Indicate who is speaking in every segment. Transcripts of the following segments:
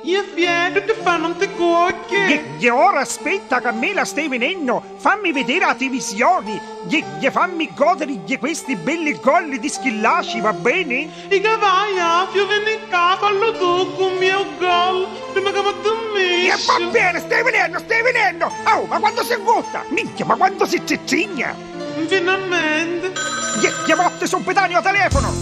Speaker 1: Io vedo che fa non ti cuoche.
Speaker 2: E ora aspetta che a me la stai venendo. Fammi vedere la televisione. E fammi godere di questi belli gol di Schillaci, va bene?
Speaker 1: E che vai a vieni in casa, fallo tu con il mio gol. Prima che mi
Speaker 2: E
Speaker 1: dormisci.
Speaker 2: va bene, stai venendo. Oh, ma quando si gutta? Minchia, ma quando si ciccigna?
Speaker 1: Finalmente.
Speaker 2: Gli botte sul pedagno a telefono.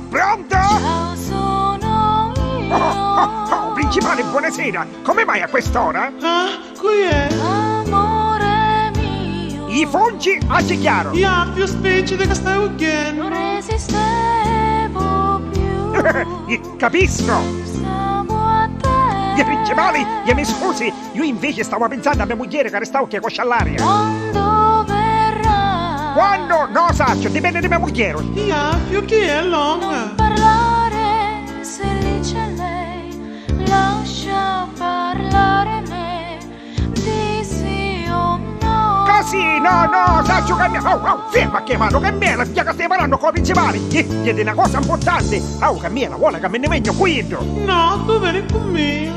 Speaker 2: Pronto?
Speaker 3: Ciao, sono io.
Speaker 2: Principale, buonasera. Come mai a quest'ora?
Speaker 1: Ah, qui è.
Speaker 3: Amore mio,
Speaker 2: I fonci, agli chiaro.
Speaker 1: Io ho più specie che stai ucchiendo.
Speaker 3: non resistevo più.
Speaker 2: Capisco.
Speaker 3: Stavo a te.
Speaker 2: Gli principali, mi scusi. Io invece stavo pensando a mia moglie che restavo che coscia all'aria.
Speaker 3: Quando verrà?
Speaker 2: Quando? No, saccio, dipende da mia moglie.
Speaker 1: Io ho più chi è
Speaker 3: Non
Speaker 1: longa.
Speaker 3: parlare se lì c'è lei. Lascia parlare me. Di sì o no.
Speaker 2: Così, no, saccio che mia. Oh, ferma che mano, che me la figlia che stai parlando con i principali. Gli è una cosa importante. Oh, che mia, la vuole che me ne vengo qui.
Speaker 1: No, tu vieni con me.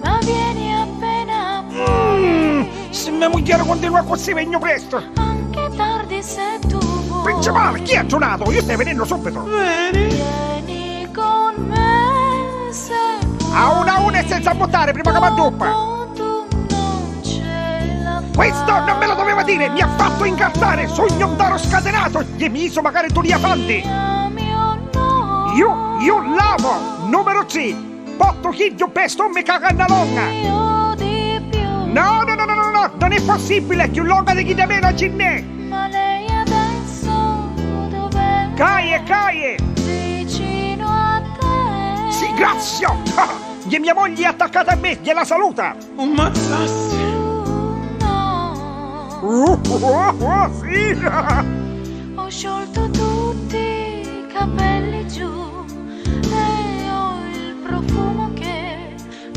Speaker 3: Ma vieni appena puoi.
Speaker 2: Se mia moglie continua così vengo presto.
Speaker 3: Anche tardi se tu vuoi.
Speaker 2: Principale, chi è tornato? Io stai venendo subito.
Speaker 1: Vieni.
Speaker 3: Vieni con me se vuoi.
Speaker 2: A una e senza buttare prima che mi adduppa.
Speaker 3: O tu non ce la fai.
Speaker 2: Questo non me lo doveva dire, mi ha fatto incartare, sogno un daro scatenato, gli mi hizo magari tu li afanti.
Speaker 3: Ami o no.
Speaker 2: Io lavo, numero C, potto chiglio pesto mi caganna longa.
Speaker 3: Io di più.
Speaker 2: No, non è possibile, più lunga di chi da meno ce n'è.
Speaker 3: Ma lei adesso dov'è?
Speaker 2: Caie,
Speaker 3: Vicino a te.
Speaker 2: sì, grazie. E mia moglie è attaccata a me, gliela saluta.
Speaker 1: Un mazzassi.
Speaker 3: No.
Speaker 2: Sì.
Speaker 3: Ho sciolto tutti i capelli giù e ho il profumo che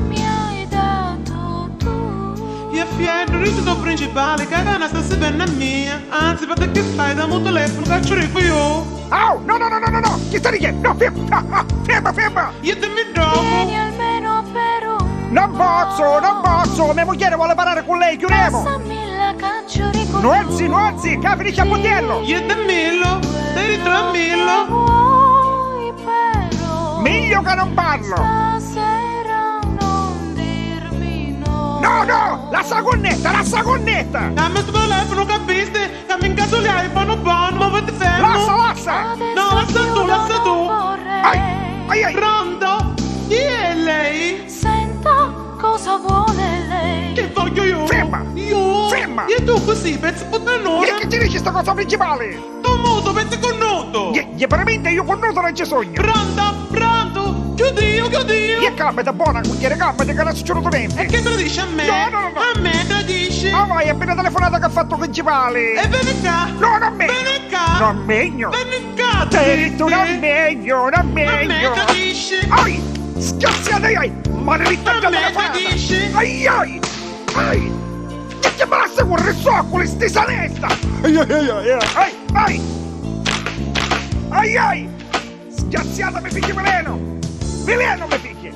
Speaker 3: mi hai dato tu.
Speaker 1: Io fiero, il principale, che è una stessa penna mia. Anzi, perché che fai da un telefono, caccio rico io.
Speaker 2: Oh, no, chi sta dicendo? No, ferma.
Speaker 1: Io ti mi trovo.
Speaker 3: Vieni almeno per un
Speaker 2: Non posso, mia moglie vuole parlare con lei, chiudiamo.
Speaker 3: passami la cacciori con
Speaker 2: Nuanzi, che finisce a potiello.
Speaker 1: Io ti millo, stai tranquillo.
Speaker 3: vuoi però
Speaker 2: Meglio che non parlo.
Speaker 3: stasera non dirmi no.
Speaker 2: No, la sagonnetta.
Speaker 1: Dammi sto telefono, capisci? Dammi in caso li hai, buono, ma vedi fermo.
Speaker 2: Lassa.
Speaker 3: Adesso
Speaker 1: No, lascia tu,
Speaker 3: io
Speaker 1: lascia
Speaker 3: non
Speaker 1: tu.
Speaker 3: vorrei.
Speaker 2: Ai.
Speaker 1: Pronto? Chi è lei?
Speaker 3: Senta cosa vuole lei.
Speaker 1: Che voglio io?
Speaker 2: Ferma.
Speaker 1: Io?
Speaker 2: Ferma.
Speaker 1: E tu così, pensi puttanone?
Speaker 2: E che ti dici sta cosa principale?
Speaker 1: Tu muto, pensi con nudo.
Speaker 2: E veramente io con nudo non ci sogno.
Speaker 1: Pronto? Chiudio.
Speaker 2: E capita buona, cugliere capita che non succede
Speaker 1: E
Speaker 2: niente.
Speaker 1: che tradisci a me?
Speaker 2: No.
Speaker 1: A me tradisci?
Speaker 2: Ma vai, è appena telefonata che ha fatto principale.
Speaker 1: E vieni qua.
Speaker 2: No, non meglio.
Speaker 1: Vieni qua.
Speaker 2: Non meglio.
Speaker 1: Vieni qua.
Speaker 2: Tu non meglio.
Speaker 1: A me tradisci?
Speaker 2: Ai, scassiata, maledetta
Speaker 1: A me
Speaker 2: telefonata.
Speaker 1: tradisci?
Speaker 2: Ai. E che me la seguire il soccolo, sti saletta. Ai. Scassiata mi figli veleno mi figli.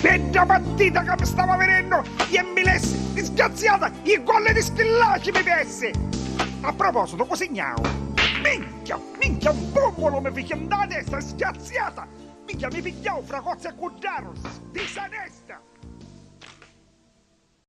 Speaker 2: Bella partita che mi stava venendo e mi lessi, disgraziata, i golle di Schillaci mi pesse. A proposito, cosignao. Minchia, un bombolo mi figli da destra, sgraziata. Minchia, mi pigliavo fra cozze e cuddaro, di